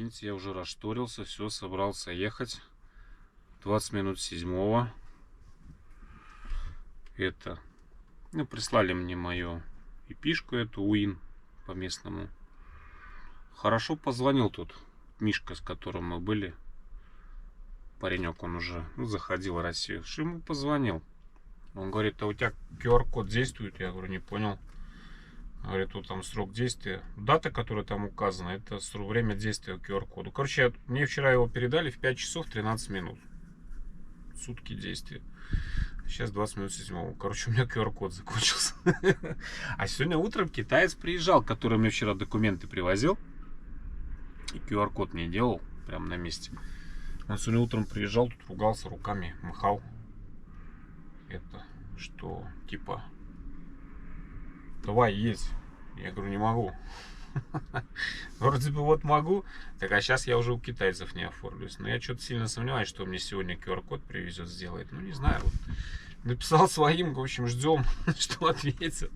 Извините, я уже расшторился, все, собрался ехать. 20 минут 7. Это, ну, прислали мне мою эпишку, эту УИН по местному. Хорошо позвонил тут Мишка, с которым мы были. Паренек, он уже заходил в Россию. Что ему позвонил? Он говорит: а у тебя QR-код действует? Я говорю: не понял. Говорит: тут там срок действия. Дата, которая там указана, это время действия QR-кода. Короче, мне вчера его передали в 5 часов 13 минут. Сутки действия. Сейчас 20 минут 7. Короче, у меня QR-код закончился. А сегодня утром китаец приезжал, который мне вчера документы привозил. И QR-код мне делал прямо на месте. Он сегодня утром приезжал, тут ругался, руками махал. Это, что, типа, давай есть. Я говорю: не могу. Вроде бы вот могу. Так, а сейчас я уже у китайцев не оформлюсь. Но я что-то сильно сомневаюсь, что мне сегодня QR-код привезет, сделает. Ну, не знаю. Вот. Написал своим, в общем, ждем, что ответят.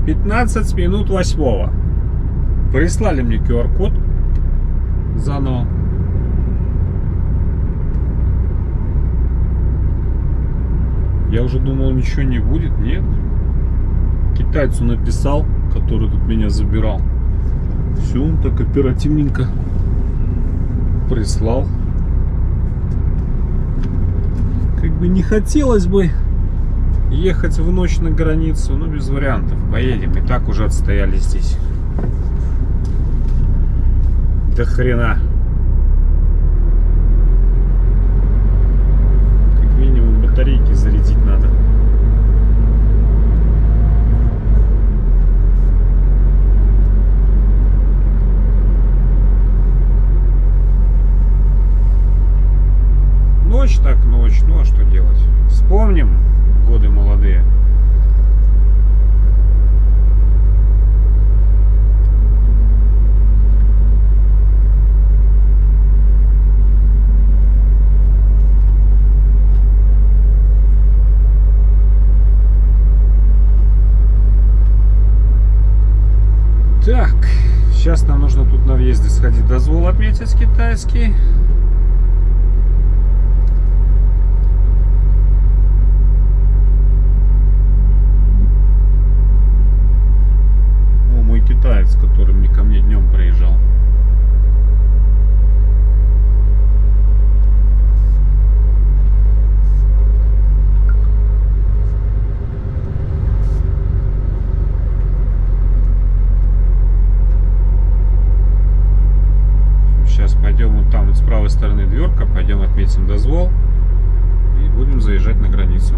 15 минут 8. Прислали мне QR-код заново. Я уже думал, ничего не будет. Нет. Китайцу написал, который тут меня забирал. Все, он так оперативненько прислал. Как бы не хотелось бы ехать в ночь на границу, но без вариантов. Поедем. И так уже отстояли здесь. До хрена. Как минимум батарейки зарядить надо. Ночь так ночь. Ну а что делать? Вспомним годы молодые. Так, сейчас нам нужно тут на въезде сходить, дозвол отметить китайский. О, мой китаец, который мне ко мне днем приезжал. Пойдем вот там, вот с правой стороны дверка, пойдем отметим дозвол и будем заезжать на границу.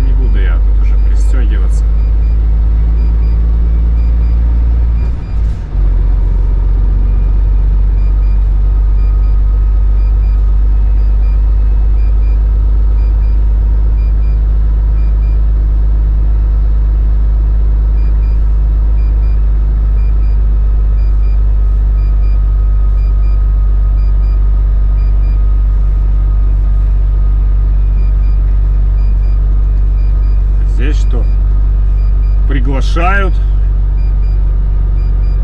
Не буду я тут уже пристегиваться. Что приглашают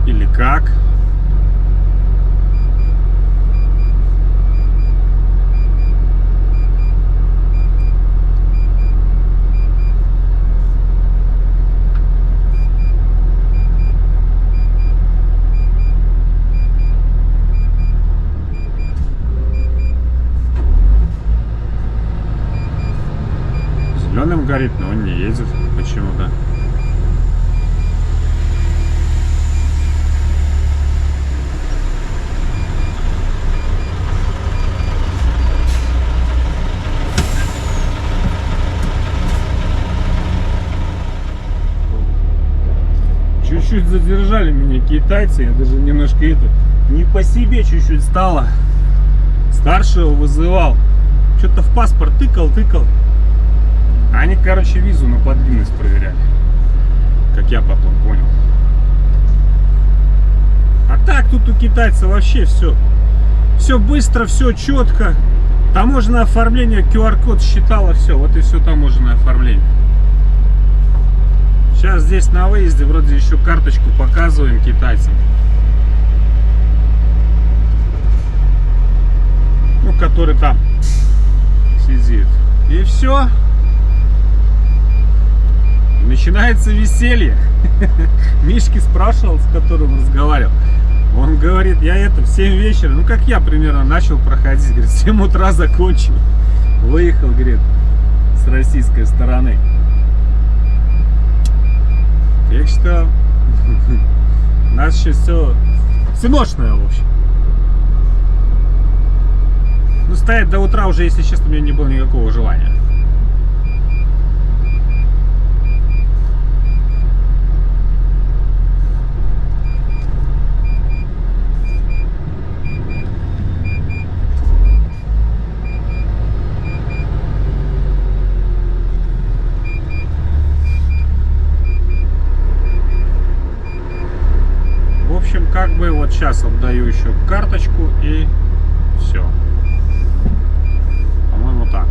или как? Зеленым горит, но он не едет почему-то. Чуть-чуть задержали меня китайцы, я даже немножко не по себе чуть-чуть стало. Старшего вызывал, что-то в паспорт тыкал. Они, короче, визу на подвижность проверяли, как я потом понял. А так тут у китайцев вообще все Все быстро, все четко. Таможенное оформление, QR-код считало, все. Вот и все таможенное оформление. Сейчас здесь на выезде вроде еще карточку показываем китайцам. Ну, который там сидит. И все. Начинается веселье. Мишки спрашивал, с которым разговаривал. Он говорит, я в 7 вечера, ну как я примерно начал проходить. Говорит, в 7 утра закончил. Выехал, говорит, с российской стороны. Так что у нас сейчас все всеночное, в общем. Ну, стоять до утра уже, если честно, у меня не было никакого желания. В общем, как бы вот сейчас отдаю еще карточку и все. По-моему, так.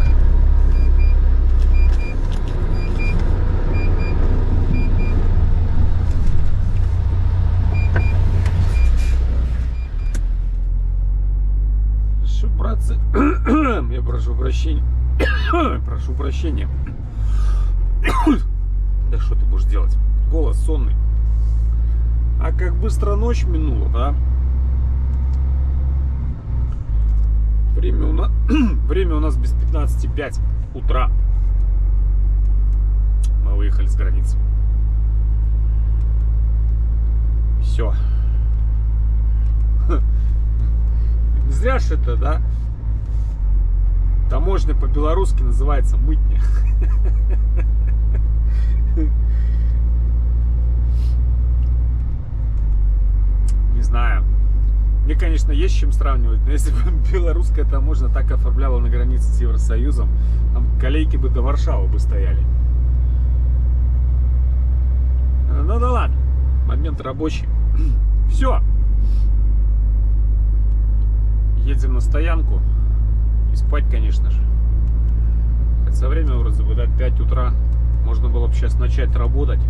Что, братцы? Я прошу прощения. Прошу прощения. Да что ты будешь делать? Голос сонный. А как быстро ночь минула, да? Время у нас без 15:05 утра. Мы выехали с границы. Все. Не зря ж это, да? Таможня по-белорусски называется мытня. Не знаю. Мне, конечно, есть с чем сравнивать, но если бы белорусская таможня так оформляла на границе с Евросоюзом, там колейки бы до Варшавы бы стояли. Ну да ладно, момент рабочий. Все. Едем на стоянку. И спать, конечно же. Хотя время вроде бы, да, 5 утра. Можно было бы сейчас начать работать.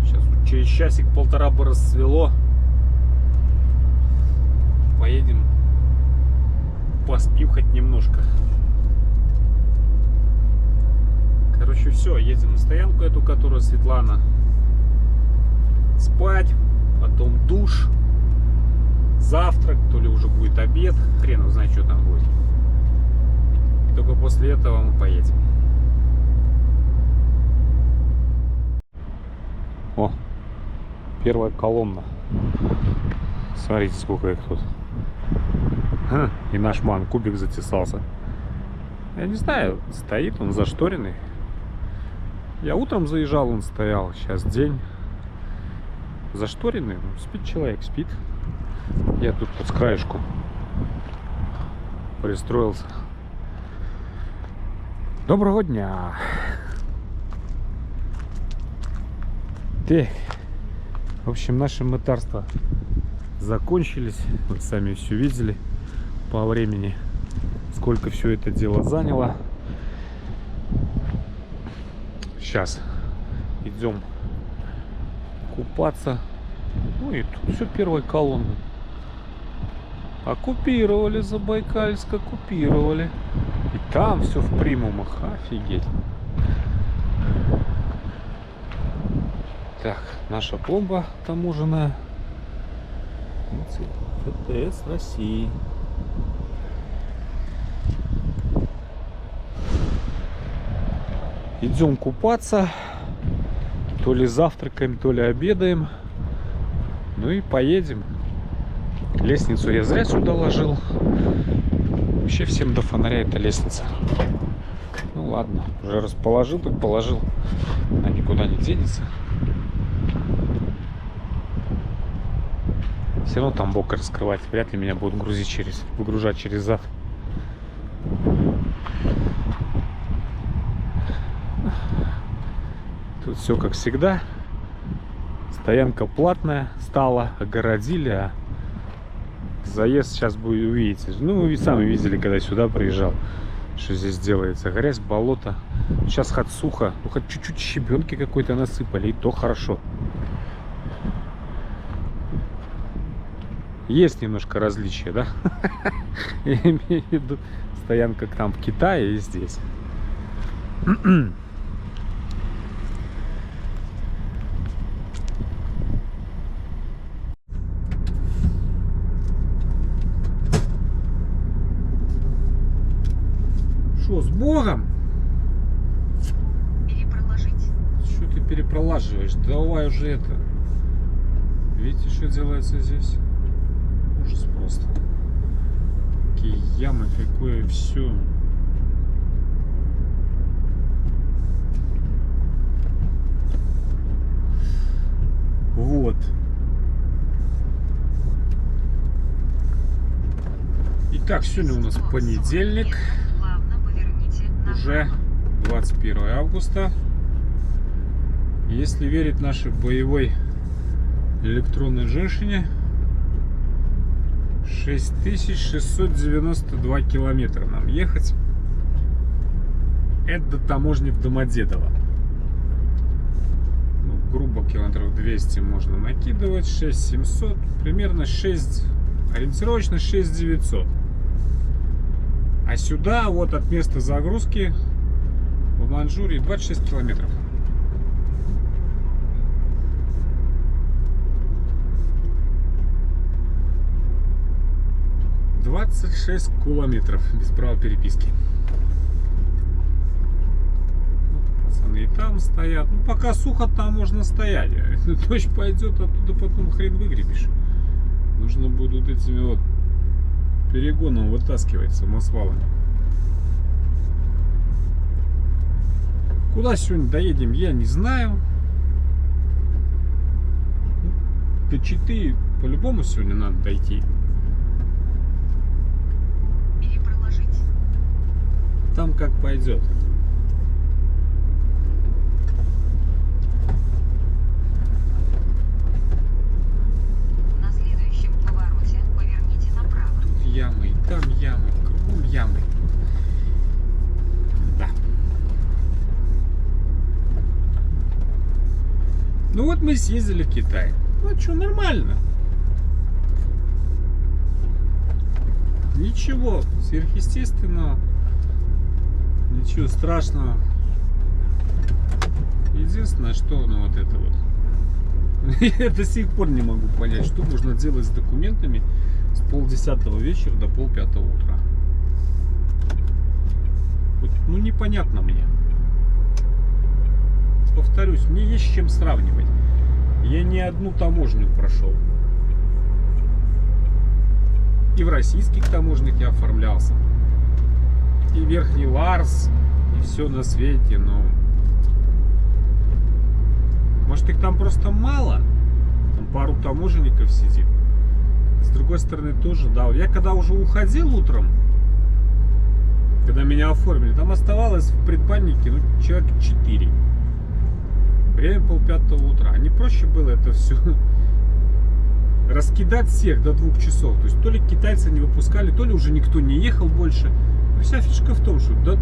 Сейчас через часик-полтора бы расцвело. Поедем, поспим хоть немножко. Короче, все, едем на стоянку эту, которая Светлана. Спать, потом душ, завтрак, то ли уже будет обед. Хрен его знает, что там будет. И только после этого мы поедем. О, первая колонна. Смотрите, сколько их тут. И наш ман кубик затесался. Я не знаю, стоит он зашторенный. Я утром заезжал, он стоял. Сейчас день. Зашторенный. Ну, спит человек, спит. Я тут под краешку пристроился. Доброго дня. Так. В общем, наши мытарства закончились. Вы сами все видели по времени, сколько все это дело заняло. Сейчас идем купаться. Ну и тут все первая колонна. Оккупировали Забайкальск, оккупировали. И там все в примумах. Офигеть. Так, наша пломба таможенная. ФТС России. Идем купаться. То ли завтракаем, то ли обедаем. Ну и поедем. Лестницу я зря сюда ложил. Вообще всем до фонаря эта лестница. Ну ладно, уже расположил, так положил. Она никуда не денется. Все равно там бок раскрывать. Вряд ли меня будут выгружать через зад. Тут все как всегда. Стоянка платная стала, огородили, а заезд сейчас будет, увидите. Ну, вы сами видели, когда сюда приезжал, что здесь делается. Грязь, болото. Сейчас хоть сухо, ну хоть чуть-чуть щебенки какой-то насыпали, и то хорошо. Есть немножко различия, да? Я имею в виду стоянка там в Китае и здесь. Что, с Богом? Перепроложить. Что ты перепролаживаешь? Давай уже это. Видите, что делается здесь? Ужас просто. Какие ямы, какое все. Вот. Итак, сегодня у нас понедельник. Уже 21 августа. Если верить нашей боевой электронной женщине, 6692 километра нам ехать. Это до таможни в Домодедово. Ну, грубо километров 200 можно накидывать. 6700, примерно 6, ориентировочно 6900. А сюда, вот от места загрузки в Манчжурии 26 километров. Без права переписки. Ну, пацаны и там стоят. Ну, пока сухо, там можно стоять. Дождь пойдет, оттуда потом хрен выгребешь. Нужно будет этими вот перегоном вытаскивать самосвалами. Куда сегодня доедем, я не знаю. До Читы по-любому сегодня надо дойти. Перепроложить. Там как пойдет. На следующем повороте поверните направо. Тут ямы, и там ямы, кругом ямы. Да. Ну вот мы съездили в Китай. Ну что, нормально. Ничего сверхъестественного. Ничего страшного. Единственное, что, ну вот это вот. Я до сих пор не могу понять, что можно делать с документами с 9:30 вечера до 5:30 утра. Вот, ну непонятно мне. Повторюсь, мне есть с чем сравнивать. Я не одну таможню прошел. И в российских таможнях я оформлялся. И Верхний Ларс, и все на свете, но... Может, их там просто мало? Там пару таможенников сидит. С другой стороны, тоже, да. Я когда уже уходил утром, когда меня оформили, там оставалось в предбаннике, ну, человек 4. Время 4:30 утра. Не проще было это все раскидать всех до 2 часов. То есть то ли китайцы не выпускали, то ли уже никто не ехал больше. Но вся фишка в том, что до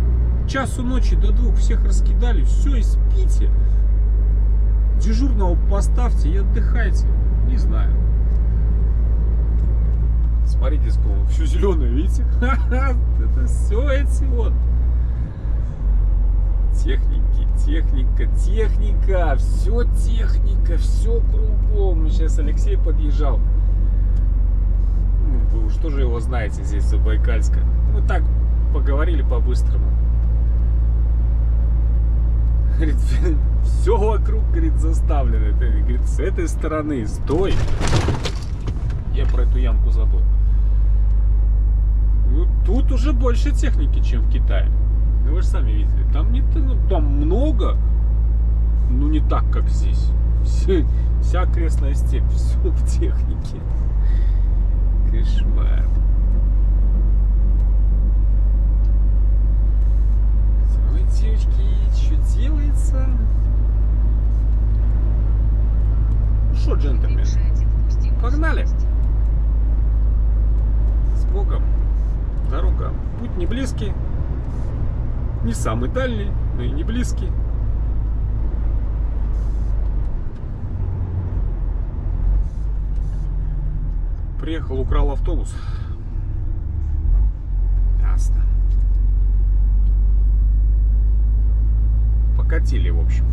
часу ночи, до 2 всех раскидали, все, и спите. Дежурного поставьте и отдыхайте. Не знаю. Смотрите, сколько все зеленое, видите? Это все эти вот техники, техника, все техника, все кругом. Сейчас Алексей подъезжал. Вы уж тоже его знаете здесь, в Забайкальске. Мы так поговорили по-быстрому. Говорит, все вокруг, говорит, заставлено. Это, говорит, с этой стороны, стой. Я про эту ямку забыл. Ну, тут уже больше техники, чем в Китае. Ну, вы же сами видели. Там, не, ну, там много, но не так, как здесь. Вся окрестная степь, все в технике. Кошмар. Ой, девочки, что делается? Ну что, джентльмен, погнали. перекрестке. Не самый дальний, но и не близкий. Приехал, украл автобус. Ясно. Покатили, в общем.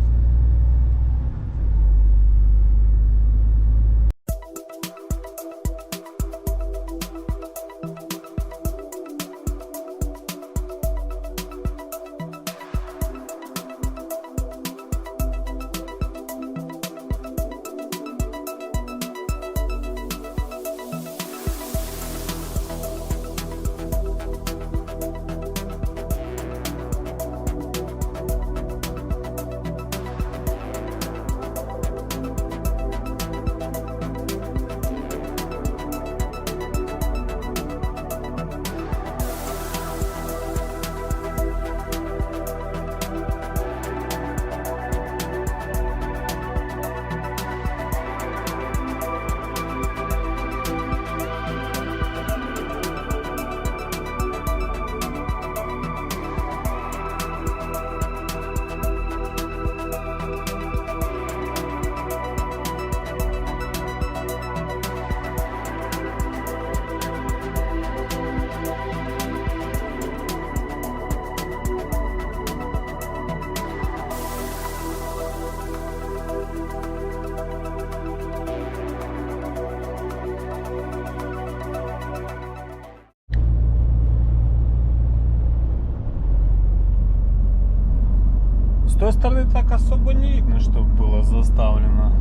С той стороны так особо не видно, что было заставлено.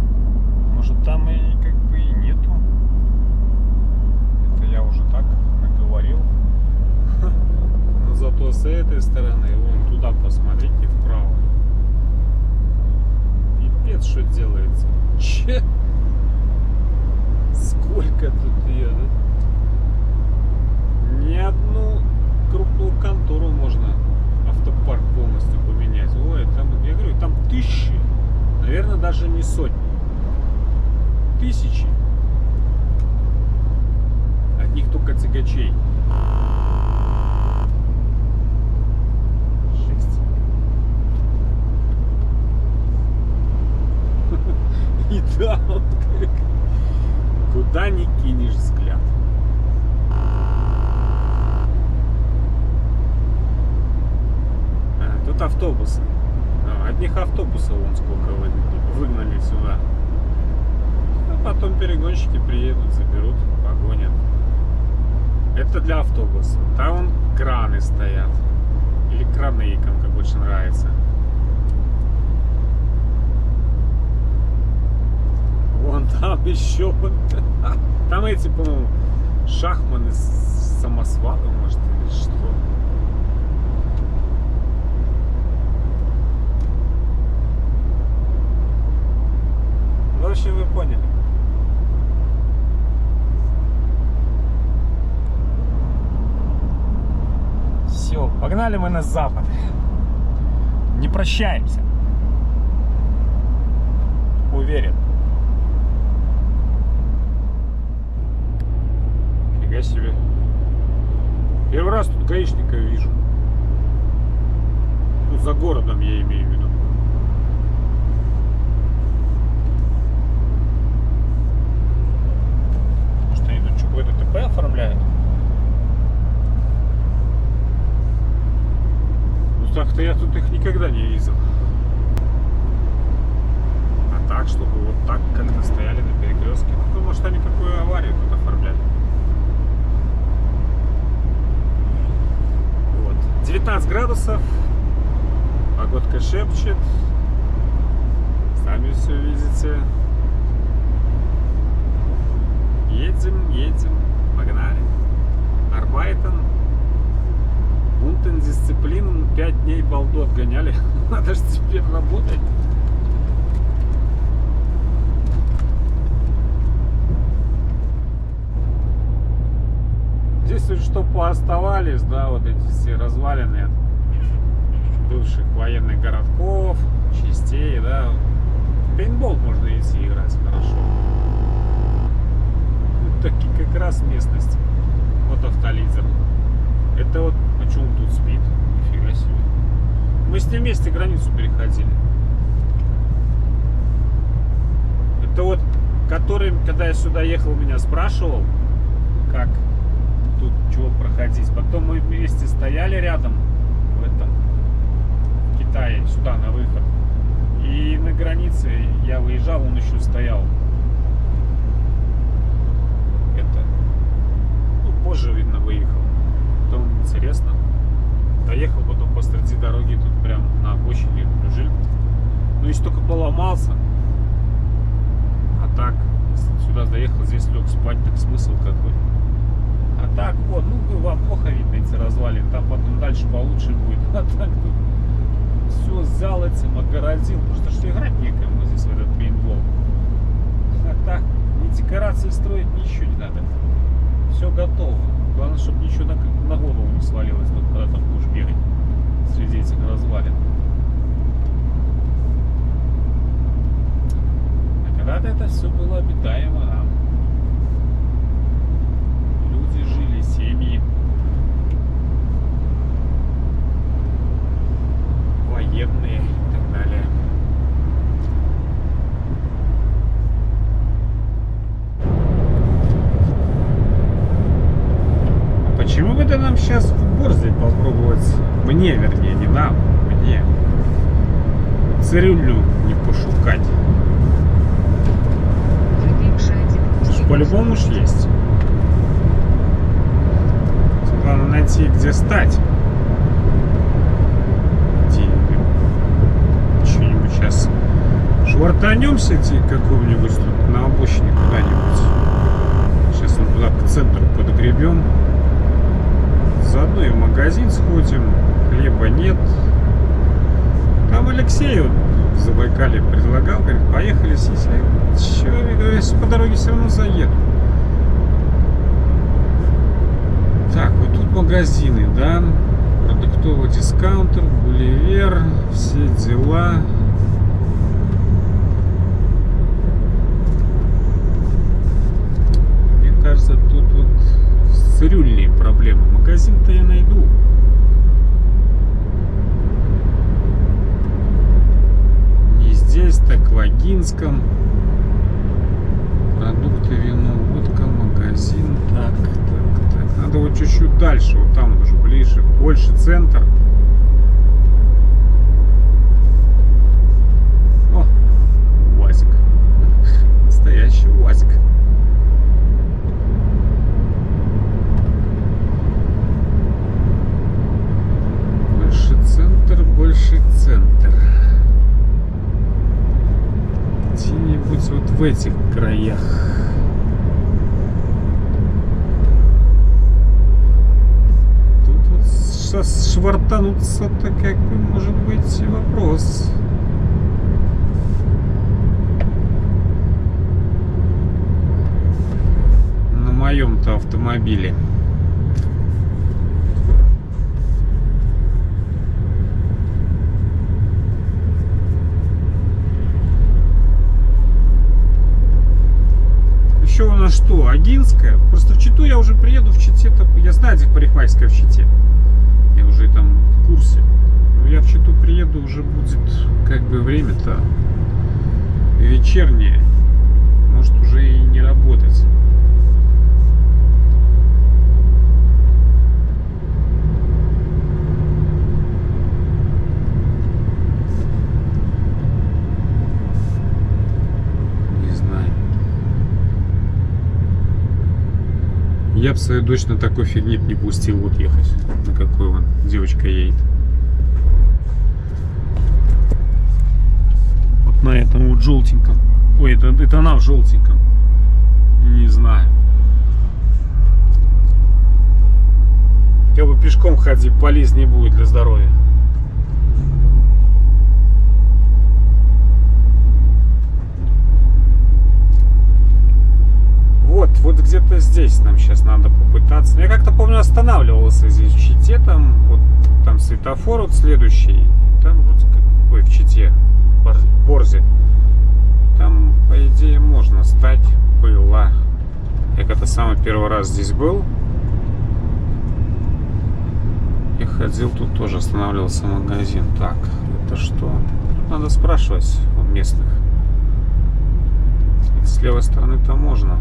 Может, там и как бы и нету. Это я уже так наговорил. Но зато с этой стороны, вон туда посмотрите вправо. Пипец, что делается. Че? Сколько тут едет? Ни одну крупную контору можно автопарк полностью поменять. Ой, там, я говорю, там тысячи, наверное, даже не сотни. Тысячи. Одних только тягачей. Жесть. И да, вот как. Куда ни кинешь взгляд. Тут автобусы. Одних автобусов вон сколько выгнали сюда. А потом перегонщики приедут, заберут, погонят. Это для автобуса. Там вон краны стоят. Или краны, как больше нравится. Вон там еще. Там эти, по-моему, шахманы с самосвалом, может, или что. В общем, вы поняли. Все, погнали мы на запад. Не прощаемся. Уверен. Фига себе. Первый раз тут гаишника вижу. Ну, за городом я имею в виду. Какое-то ТП оформляют. Ну так-то я тут их никогда не видел. А так, чтобы вот так как-то стояли на перекрестке. Ну, может, они какую аварию тут оформляли. Вот. 19 градусов. Погодка шепчет. Сами все видите. Едем, погнали. Арбайтен. Унтендисциплину 5 дней балду отгоняли. Надо же теперь работать. Здесь вот что пооставались, да, вот эти все развалины бывших военных городков, частей, да. В пейнтбол можно идти играть хорошо. Вот таки как раз местность. Вот автолидер. Это вот почему он тут спит. Нифига себе. Мы с ним вместе границу переходили. Это вот, который, когда я сюда ехал, меня спрашивал, как тут чего проходить. Потом мы вместе стояли рядом в этом в Китае, сюда на выход. И на границе я выезжал, он еще стоял. Это, ну, позже, видно, выехал. Потом интересно. Доехал потом посреди дороги, тут прям на обочине лежит. Ну, если только поломался. А так, если сюда заехал, здесь лег спать, так смысл какой? А так, вот, ну, вам плохо видно эти развалины. Там потом дальше получше будет. А так тут все взял этим, отгородил. Просто что играть некому здесь в этот пейнтбол. А так, ни декорации строить, ничего не надо. Все готово. Главное, чтобы ничего на голову не свалилось, вот, когда там будешь бегать среди этих развалин. А когда-то это все было обитаемо. Люди жили, семьи. Военные и так далее. Почему бы нам сейчас в Борзе попробовать? Мне, вернее, не нам, мне. Цирюлю не пошукать. По-любому уж есть. Главное найти, где стать. Что-нибудь сейчас швартанемся какого-нибудь тут на обочине куда-нибудь. Сейчас мы туда к центру подгребем. Заодно и в магазин сходим. Хлеба нет. Там Алексей вот в Забайкале предлагал, говорит, поехали здесь. Я по дороге все равно заеду. Так, вот тут магазины, да? Продуктовый дискаунтер, Гулливер, все дела. Мне кажется, тут вот цирюльные проблемы. Магазин-то я найду. Не здесь, так в Агинском. Продукты, вино, водка, магазин. Так. Надо вот чуть-чуть дальше, вот там вот уже ближе, больше центр. О, УАЗик. Настоящий УАЗик. Больше центр. Где-нибудь вот в этих краях. Тут вот сейчас швартануться-то как бы может быть вопрос. На моем-то автомобиле. Еще у нас что, Агинская? Просто в Читу я уже приеду, в Чите-то, я знаю, где парикмахерская в Чите. Я уже там в курсе. Но я в Читу приеду, уже будет как бы время-то вечернее. Может уже и не работать. Я бы свою дочь на такой фигне не пустил вот ехать. На какой вон девочка едет. Вот на этом вот желтеньком. Ой, это она в желтеньком. Не знаю. Я бы пешком ходи, полезнее будет для здоровья. Вот где-то здесь нам сейчас надо попытаться. Я как-то помню останавливался здесь в Чите, там вот там светофор вот следующий, там вроде как, ой, в Чите, в Борзе. Там по идее можно стать, было. Я когда самый первый раз здесь был, Я ходил, тут тоже останавливался магазин. Так, это что? Тут надо спрашивать у местных. С левой стороны-то можно.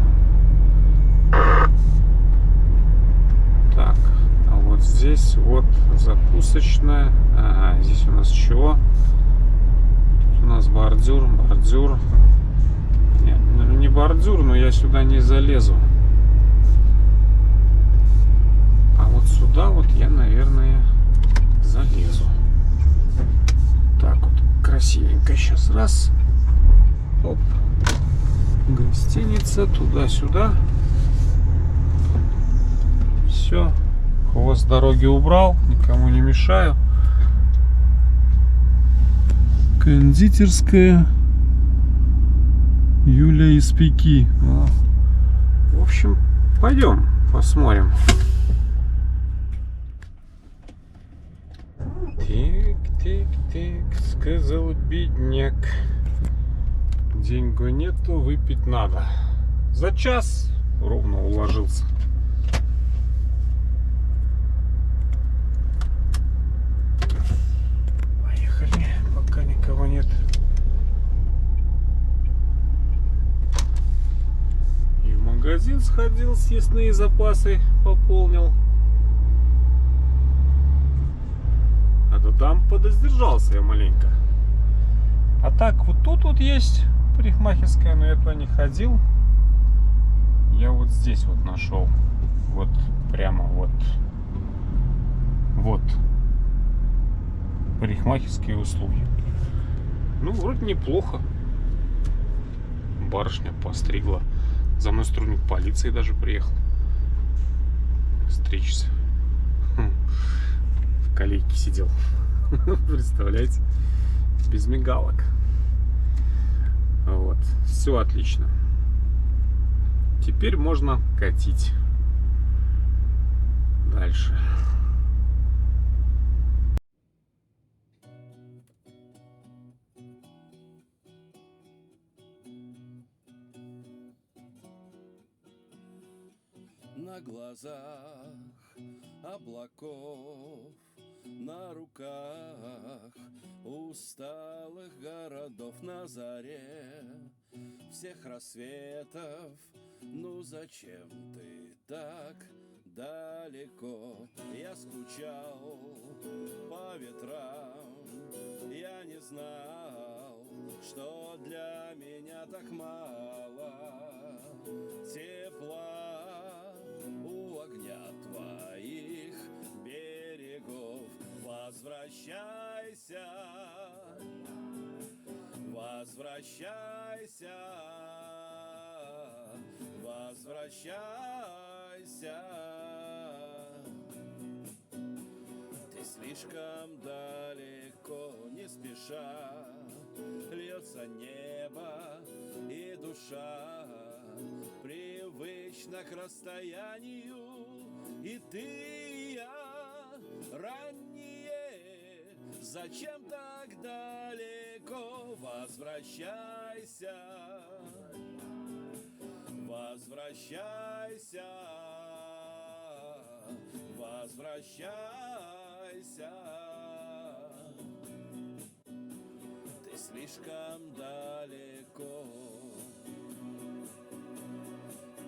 Так, а вот здесь вот закусочная. Ага, здесь у нас чего? Тут у нас бордюр. Нет, ну не бордюр, но я сюда не залезу. А вот сюда вот я, наверное, залезу. Так вот, красивенько сейчас. Раз. Оп. Гостиница, туда-сюда. Все. Хвост дороги убрал, никому не мешаю. Кондитерская Юля из Пеки. Ну, в общем, пойдем посмотрим. Тик, сказал бедняк. Деньгу нету, выпить надо. За час ровно уложился. Поехали, пока никого нет. И в магазин сходил, съестные запасы пополнил. А то там подоздержался я маленько. А так, вот тут вот есть парикмахерская, но я туда не ходил. Я вот здесь вот нашел. Вот прямо вот. Вот. Парикмахерские услуги. Ну, вроде неплохо. Барышня постригла. За мной сотрудник полиции даже приехал стричься. В колейке сидел. Представляете? Без мигалок. Вот. Все отлично. Теперь можно катить дальше. На глазах облаков, на руках усталых городов, на заре всех рассветов. Ну зачем ты так далеко? Я скучал по ветрам, я не знал, что для меня так мало тепла у огня твоих берегов. Возвращайся, возвращайся, возвращайся. Ты слишком далеко, не спеша, льется небо и душа привычна к расстоянию. И ты, и я ранние, зачем так далеко? Возвращайся, возвращайся, возвращайся. Ты слишком далеко.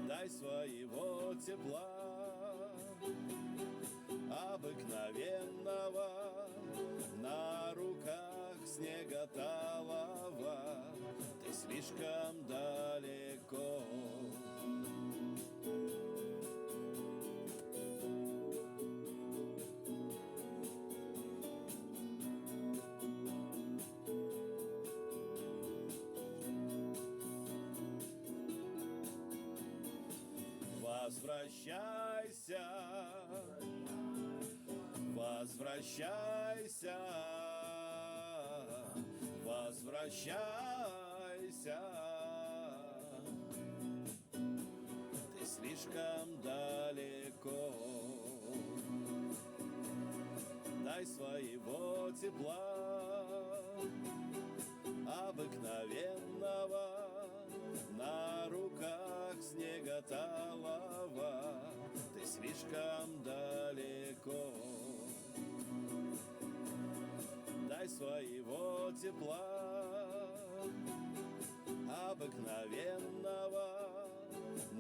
Дай своего тепла, обыкновенного, на руках снега талого. Ты слишком далеко. Возвращайся, возвращайся, возвращайся. Ты слишком далеко. Дай своего тепла, обыкновенного, на руках снега талого. Ты слишком далеко. Дай своего тепла, обыкновенного,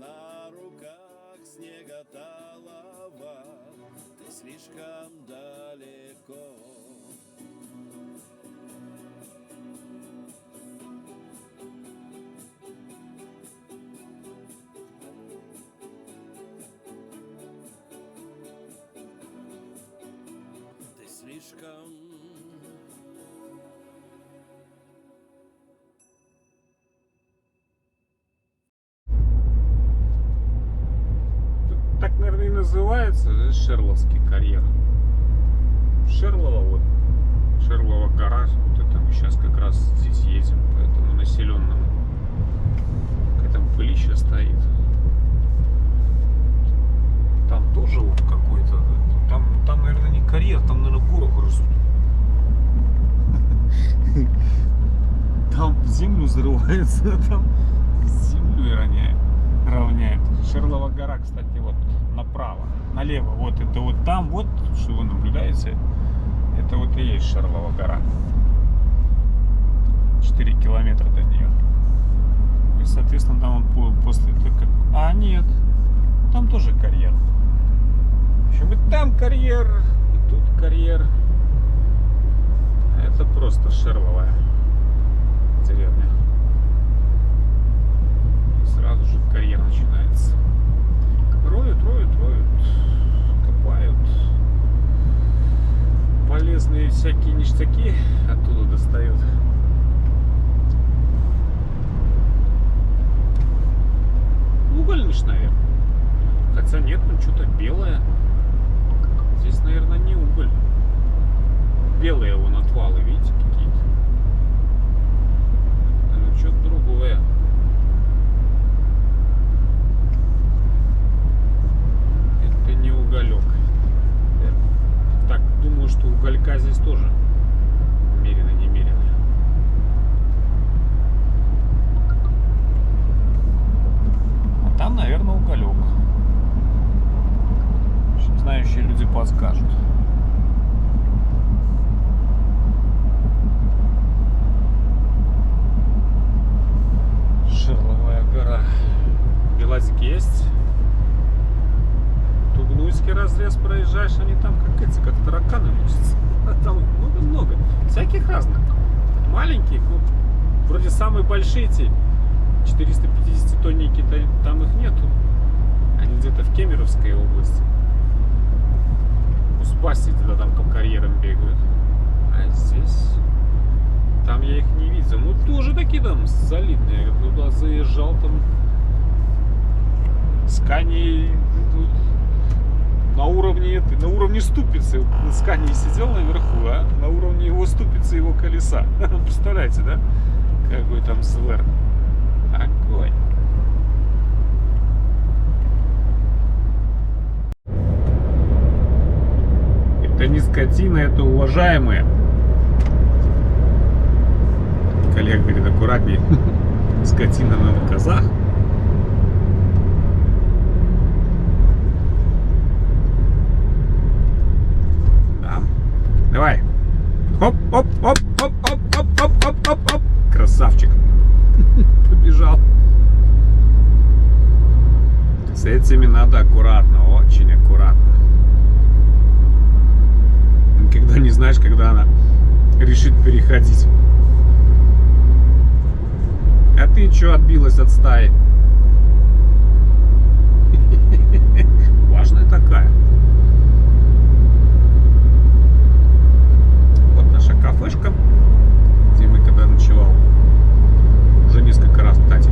на руках снега талова, ты слишком далеко. Ты слишком Так, наверное, и называется, да, Шерловский карьер. Шерлова, вот. Шерлова гора. Вот это мы сейчас как раз здесь едем, по этому населенному. Какая-то пылища стоит. Там тоже вот какой-то. Там, наверное, не карьер, там, наверное, гору грызут. Там землю зарывается, там землю равняет. Шерлова гора, кстати, вот направо, налево. Вот это вот там, вот, что вы наблюдаете, это вот и есть Шерлова гора. 4 километра до нее. И, соответственно, там вот после этого... А, нет, там тоже карьер. В общем, и там карьер, и тут карьер. Это просто Шерловая деревня. И сразу же карьер начинается. Роют, копают. Полезные всякие ништяки оттуда достают. Угольнич, наверное. Хотя нет, ну что-то белое. Здесь, наверное, не уголь. Белые вон отвалы, видите, какие-то. Ну, что-то другое. Это не уголек. Так, думаю, что уголька здесь тоже немерено. А там, наверное, уголек. В общем, знающие люди подскажут. Шерловая гора. Белазик есть. Тугнуйский разрез проезжаешь, они там как тараканы носятся. Там много-много. Всяких разных. Маленьких, вот, вроде самые большие эти 450-тонники, там их нету. Они где-то в Кемеровской области. У Спаси тогда там по карьерам бегают. А здесь... Там я их не видел. Ну, тоже такие там солидные. Я туда заезжал, там... Скани... На уровне ступицы. Скани сидел наверху, а на уровне его ступицы, его колеса. Представляете, да? Какой там СВР. Огонь. Это не скотина, это уважаемые. Коллега говорит, аккуратнее. Скотина на казах. Да. Давай. Хоп, оп, оп, оп, оп, оп, оп, оп, оп, оп. Красавчик. Побежал. С этими надо аккуратно, очень аккуратно. Никогда не знаешь, когда она решит переходить. А ты что отбилась от стаи? Важная такая. Вот наша кафешка, где мы когда ночевал. Уже несколько раз, кстати.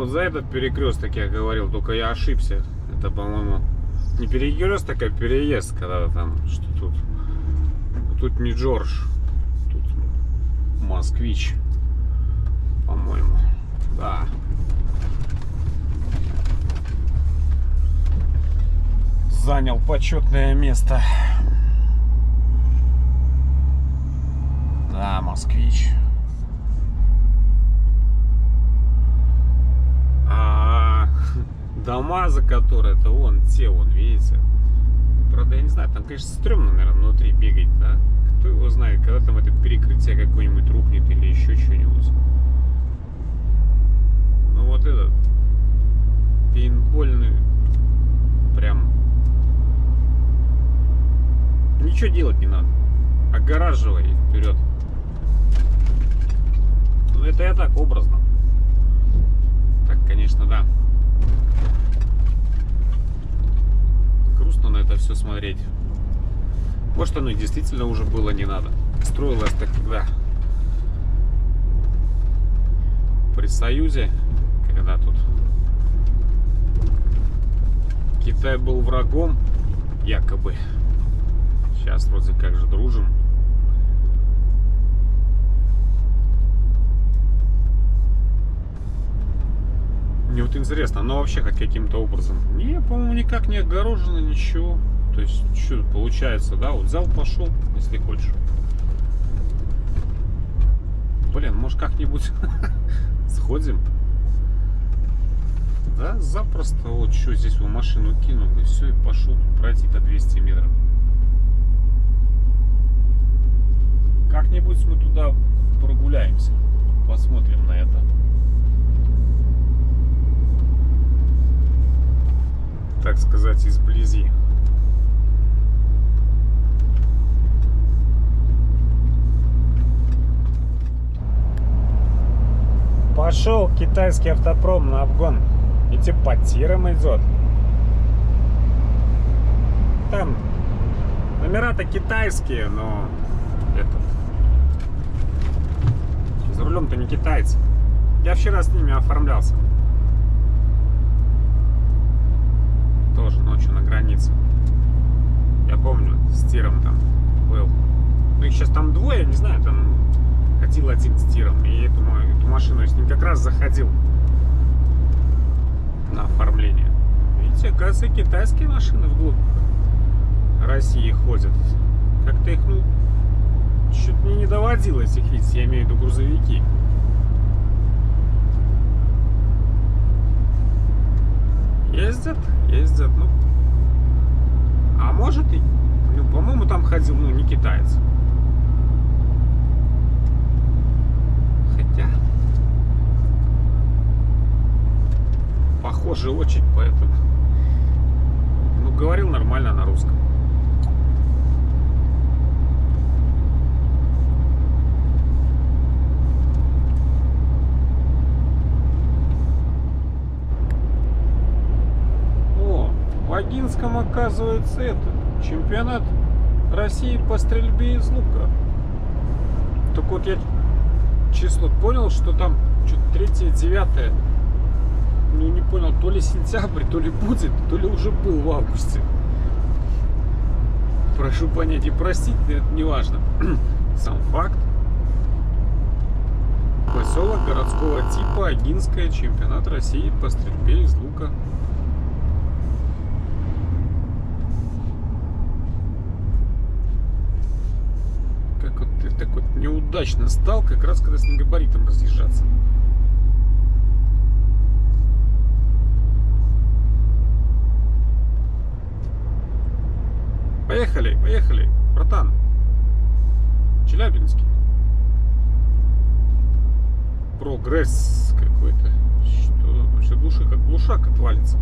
За этот перекресток я говорил, только я ошибся. Это, по-моему, не перекресток, а переезд, когда там что тут. Тут не Джордж, тут Москвич. по-моему. Да. Занял почетное место. Да, москвич. А дома, за которые это вон те, вон, видите? Правда, я не знаю, там, конечно, стрёмно, наверное, внутри бегать, да? Кто его знает, когда там это перекрытие какое-нибудь рухнет или еще что-нибудь. Ну вот этот пейнтбольный прям ничего делать не надо. Огораживай и вперед. Ну это я так образно. Так, конечно, да. Грустно на это все смотреть. Может, оно и действительно уже было не надо. Строилось так тогда при Союзе, когда тут Китай был врагом, якобы. Сейчас вроде как же дружим. Мне вот интересно, оно вообще хоть каким-то образом? Не, по-моему, никак не огорожено, ничего. То есть, что получается, да? Вот взял, пошел, если хочешь. Блин, может как-нибудь сходим? Да, запросто. Вот что, здесь в машину кинул, и все, и пошел пройти-то 200 метров. Как-нибудь мы туда прогуляемся. Посмотрим на это. Так сказать, изблизи. Пошел китайский автопром на обгон. Идти по тирам идет. Там номера-то китайские, но за рулем-то не китайцы. Я вчера с ними оформлялся. Тоже ночью на границе. Я помню, с тиром там был. Ну их сейчас там двое, не знаю, там ходил один с тиром. И эту машину я с ним как раз заходил на оформление. Видите, оказывается, китайские машины вглубь России ходят. Как-то их, ну, чуть мне не доводилось их видеть, я имею в виду грузовики. Ездят, ну. А может и, ну, по-моему, там ходил, ну, не китаец. Хотя похоже очень, поэтому. Ну, говорил нормально на русском. В Агинском, оказывается, это чемпионат России по стрельбе из лука. Так вот я число понял, что там что-то 3-9, ну не понял, то ли сентябрь, то ли будет, то ли уже был в августе. Прошу понять и простить, это не важно. Сам факт. Поселок городского типа Агинская, чемпионат России по стрельбе из лука. Так вот неудачно стал, как раз когда с ним габаритом разъезжаться. Поехали, поехали, братан. Челябинский. Прогресс какой-то. Что вообще глушак отвалится.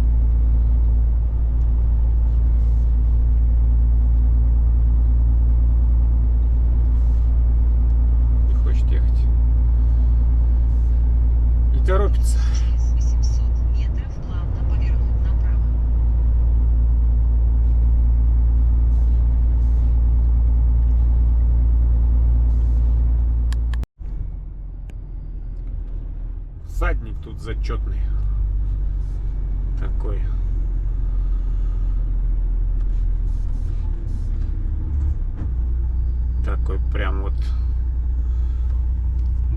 Ехать. Не торопится. Через 800 метров плавно повернуть направо. Всадник тут зачетный. Такой. Такой прям вот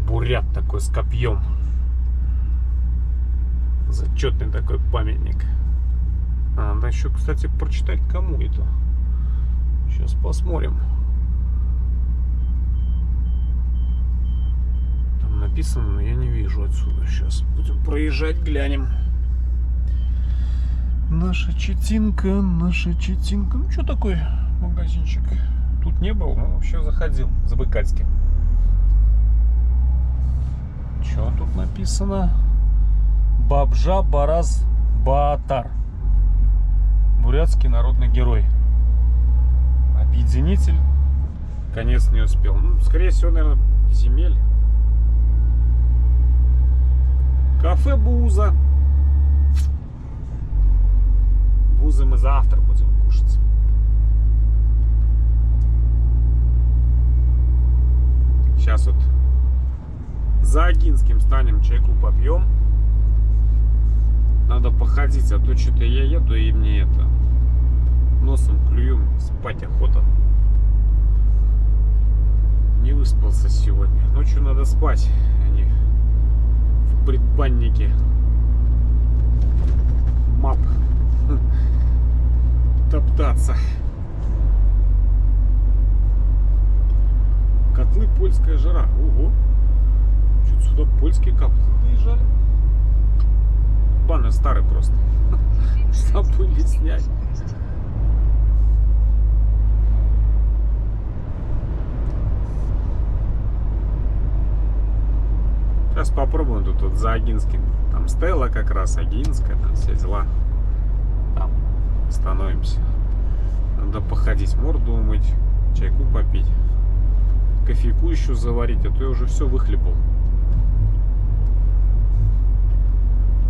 бурят такой. такой с копьем. Зачетный такой памятник. Надо еще, кстати, прочитать, кому это. Сейчас посмотрим. Там написано, но я не вижу отсюда. Сейчас будем проезжать, глянем. Наша Читинка, наша Читинка. Ну, что такой магазинчик? Тут не был, но вообще заходил. За Байкальским. Что тут написано? Бабжа Бараз Баатар. Бурятский народный герой. Объединитель. Конец не успел. Ну, скорее всего, наверное, земель. Кафе Буза. Бузы мы завтра будем кушать. Сейчас вот за Агинским станем, чайку попьем. Надо походить, а то что-то я еду и мне это носом клюю, спать охота. Не выспался сегодня. Ночью надо спать, а не в предбаннике. Мап. Топтаться. Котлы польская жара. Ого. Что-то сюда польские котлы доезжали. Баннер старый просто. Забыли снять. Сейчас попробуем тут вот за Агинским. Там Стелла как раз, Агинская, там все дела. Там остановимся. Надо походить, морду умыть, чайку попить. Кофейку еще заварить, а то я уже все выхлебал.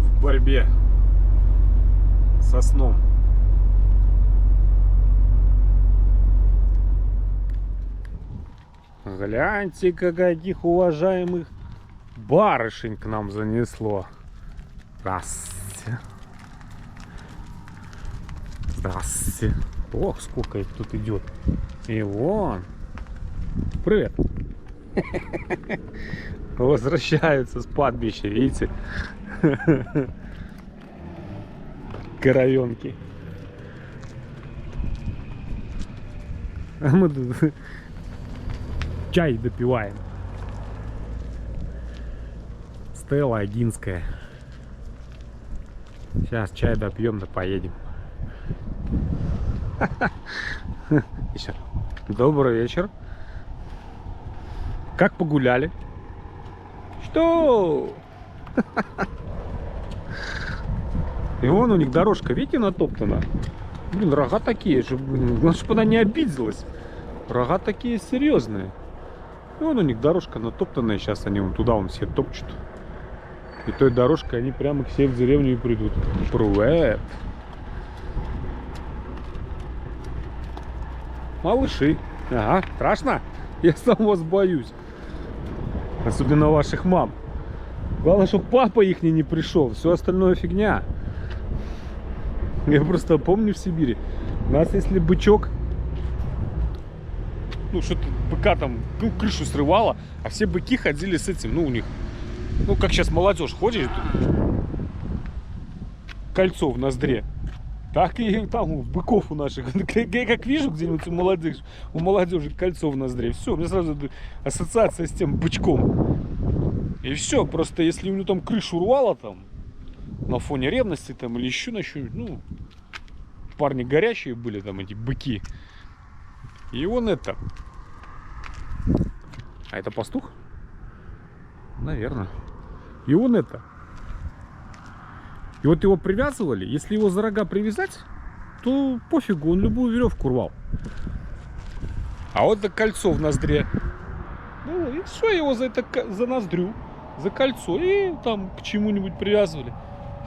В борьбе со сном. Гляньте-ка, каких уважаемых барышень к нам занесло. Здравствуйте. Здравствуйте. Ох, сколько их тут идет. И вон. Привет. Возвращаются с кладбища, видите? Коровенки. А мы тут чай допиваем. Стелла Агинская. Сейчас чай допьем, да поедем. Вечер. Добрый вечер. Как погуляли? Что? И вон у них дорожка, видите, натоптана. Блин, рога такие, чтобы она не обиделась. Рога такие серьезные. И вон у них дорожка натоптанная. Сейчас они вон туда все топчут. И той дорожкой они прямо к себе в деревню и придут. Привет. Малыши. Ага, страшно? Я сам вас боюсь. Особенно ваших мам. Главное, чтобы папа их не пришел. Все остальное фигня. Я просто помню в Сибири. У нас если бычок, ну что-то быка там, ну, крышу срывало, а все быки ходили с этим, ну у них, ну как сейчас молодежь ходит, кольцо в ноздре. Так и там у быков у наших. Я как вижу где-нибудь у молодежи кольцо в ноздре. Все, у меня сразу ассоциация с тем бычком. И все, просто если у него там крышу рвало там, на фоне ревности там или еще на что-нибудь, ну, парни горячие были там эти быки. И он это. А это пастух? Наверное. И он это. И вот его привязывали, если его за рога привязать, то пофигу, он любую веревку рвал. А вот это кольцо в ноздре. Ну и все, его за это, за ноздрю, за кольцо, и там к чему-нибудь привязывали.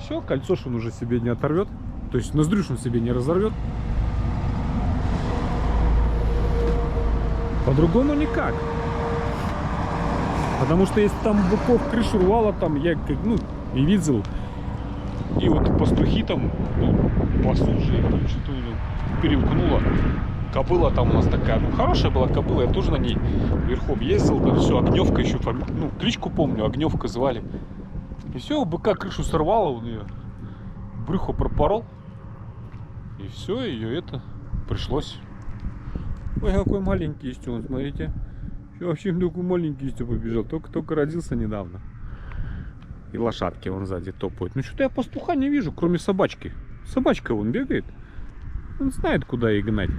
Все, кольцо ж он уже себе не оторвет. То есть ноздрю ж он себе не разорвет. По-другому никак. Потому что если там быков крышу рвало, там я ну, и видел. И вот пастухи там, ну, пасут же, там что-то перемкнуло. Кобыла там у нас такая, ну, хорошая была кобыла, я тоже на ней верхом ездил, да, все, Огневка еще, ну, кличку помню, Огневка звали. И все, у быка крышу сорвало, он ее брюхо пропорол. И все, ее это пришлось. Ой, какой маленький Истюн, смотрите. Вообще такой маленький Истюн побежал, только родился недавно. И лошадки вон сзади топают. Ну что-то я пастуха не вижу, кроме собачки. Собачка вон бегает. Он знает, куда ей гнать.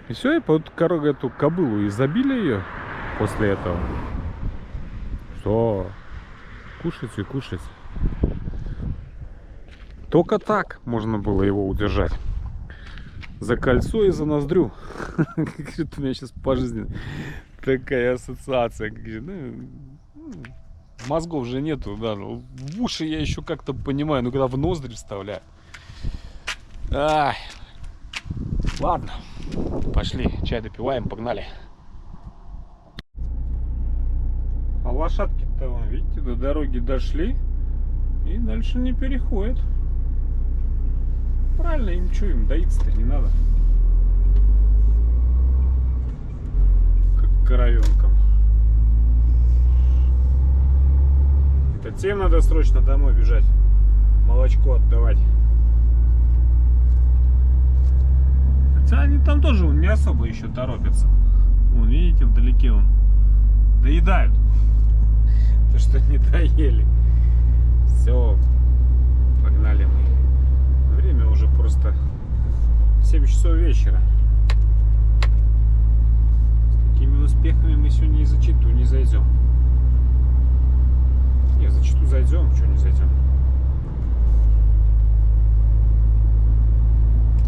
И все, и под эту кобылу и забили ее после этого. Что? Кушать и кушать. Только так можно было его удержать. За кольцо и за ноздрю. У меня сейчас по жизни такая ассоциация. Мозгов же нету, да. В уши я еще как-то понимаю, но когда в ноздри вставляю. Ай. Ладно, пошли, чай допиваем, погнали. А лошадки-то, вон, видите, до дороги дошли и дальше не переходят. Правильно, им что, им доиться-то не надо. Как коровенкам. Это тем надо срочно домой бежать, молочко отдавать. Хотя они там тоже не особо еще торопятся. Вон, видите, вдалеке вон доедают. То, что не доели. Все, погнали мы. Время уже просто 7 часов вечера. С такими успехами мы сегодня и за Читу не зайдем. Не, за Читу зайдем, что не зайдем.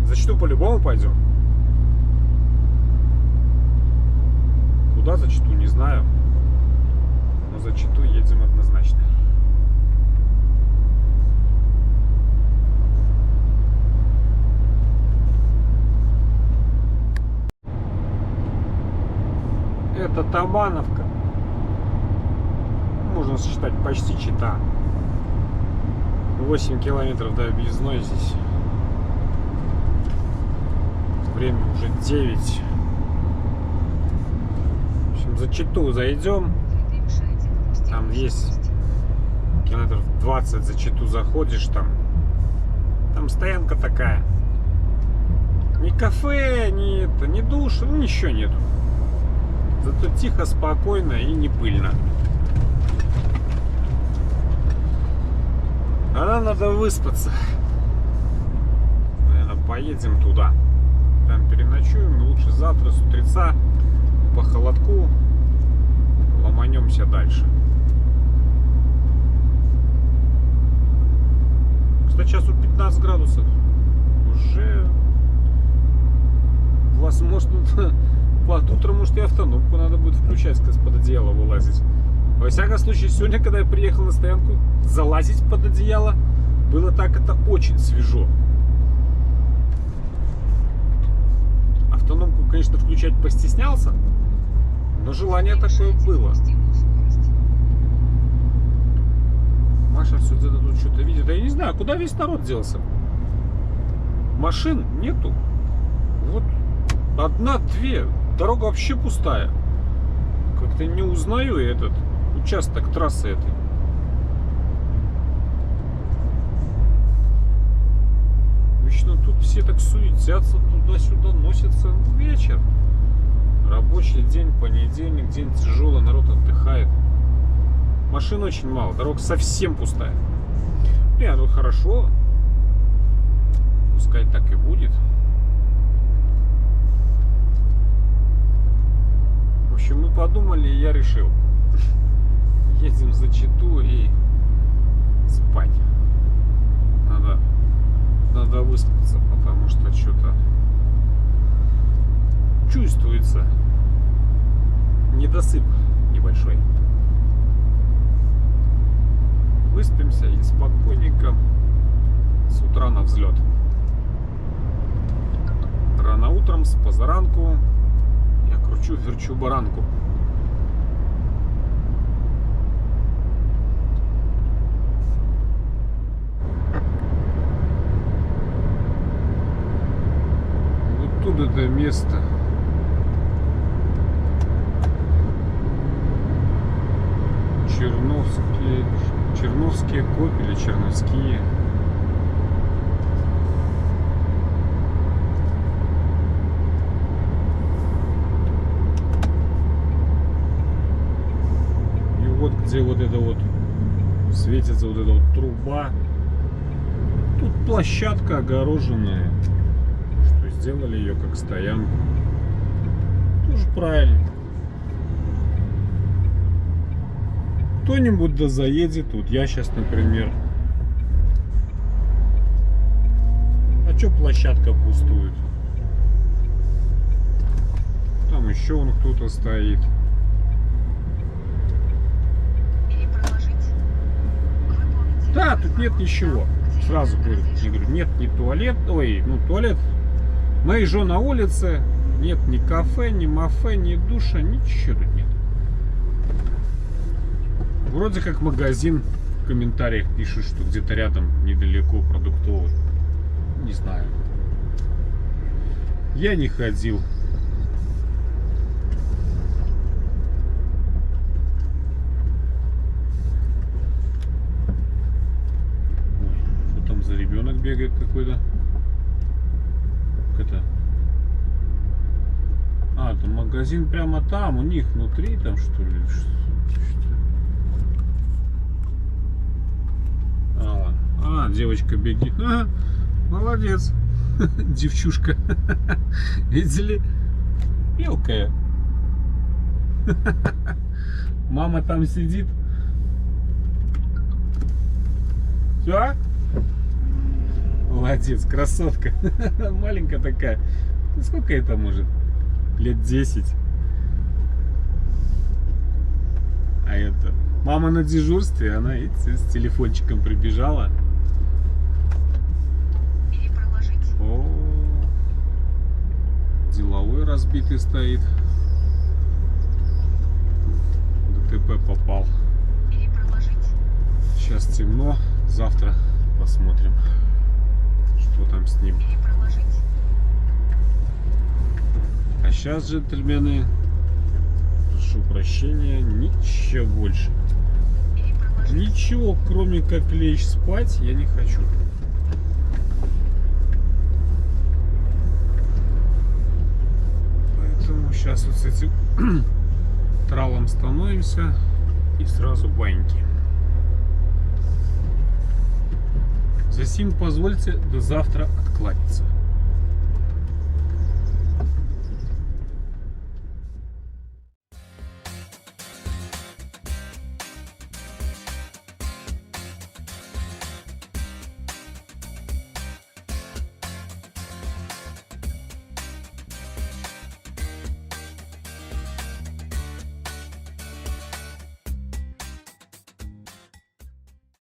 За Читу по-любому пойдем. Куда за Читу, не знаю. Но за Читу едем однозначно. Это Табановка. Можно считать почти Чита. 8 километров до объездной здесь. Время уже 9. В общем, за Читу зайдем. Там есть километров 20 за Читу заходишь, там стоянка такая. Ни кафе, ни душ, ну ничего нету. Зато тихо, спокойно и не пыльно. А нам надо выспаться. Наверное, поедем туда. Там переночуем, лучше завтра с утреца по холодку ломанемся дальше. Кстати, сейчас у 15 градусов. Уже возможно под утро, может, и автономку надо будет включать, когда под одеяло вылазить. Во всяком случае, сегодня, когда я приехал на стоянку, залазить под одеяло было так, это очень свежо. Автономку, конечно, включать постеснялся, но желание такое было. Маша все где-то тут что-то видит. Да я не знаю, куда весь народ делся. Машин нету. Вот одна-две. Дорога вообще пустая. Как-то не узнаю этот участок трассы этой. Вечно тут все так суетятся, туда-сюда носятся. Вечер. Рабочий день, понедельник, день тяжелый, народ отдыхает. Машин очень мало, дорога совсем пустая. Не, ну хорошо. Пускай так и будет. В общем, мы подумали, и я решил. Едем за Читу и спать. Надо выспаться, потому что что-то чувствуется недосып небольшой. Выспимся и спокойненько с утра на взлет. Рано утром, с позаранку я кручу-верчу баранку. откуда это место? Черновские копи или Черновские? И вот где вот это вот светится вот эта вот труба. Тут площадка огороженная, что сделали ее как стоянку. Тоже правильно. Кто-нибудь да заедет тут. Я сейчас, например. А чё площадка пустует? Там еще вон кто-то стоит. Или проложить. Выполните. Да, тут нет ничего. Сразу говорю, я говорю, нет ни туалет, ой, ну туалет. Мы же на улице, нет ни кафе, ни мафе, ни душа, ничего тут нет. Вроде как магазин, в комментариях пишут, что где-то рядом, недалеко, продуктовый. Не знаю. Я не ходил. За ребенок бегает какой-то. Как это? А, там магазин прямо там, у них внутри там что ли? А, девочка бегит. Ага, молодец. Девчушка. Видели? Мелкая. Мама там сидит. Все? Молодец, красотка. Маленькая такая. Сколько это может? Лет 10. А это... Мама на дежурстве, она с телефончиком прибежала. Или проложить. О, деловой разбитый стоит. ДТП попал. Или проложить. Сейчас темно. Завтра посмотрим, что там с ним. Или проложить. А сейчас, джентльмены, прошу прощения, ничего больше. Или проложить. Ничего, кроме как лечь спать, я не хочу. Поэтому сейчас вот с этим тралом становимся и сразу баньки. Засим позвольте до завтра откланяться.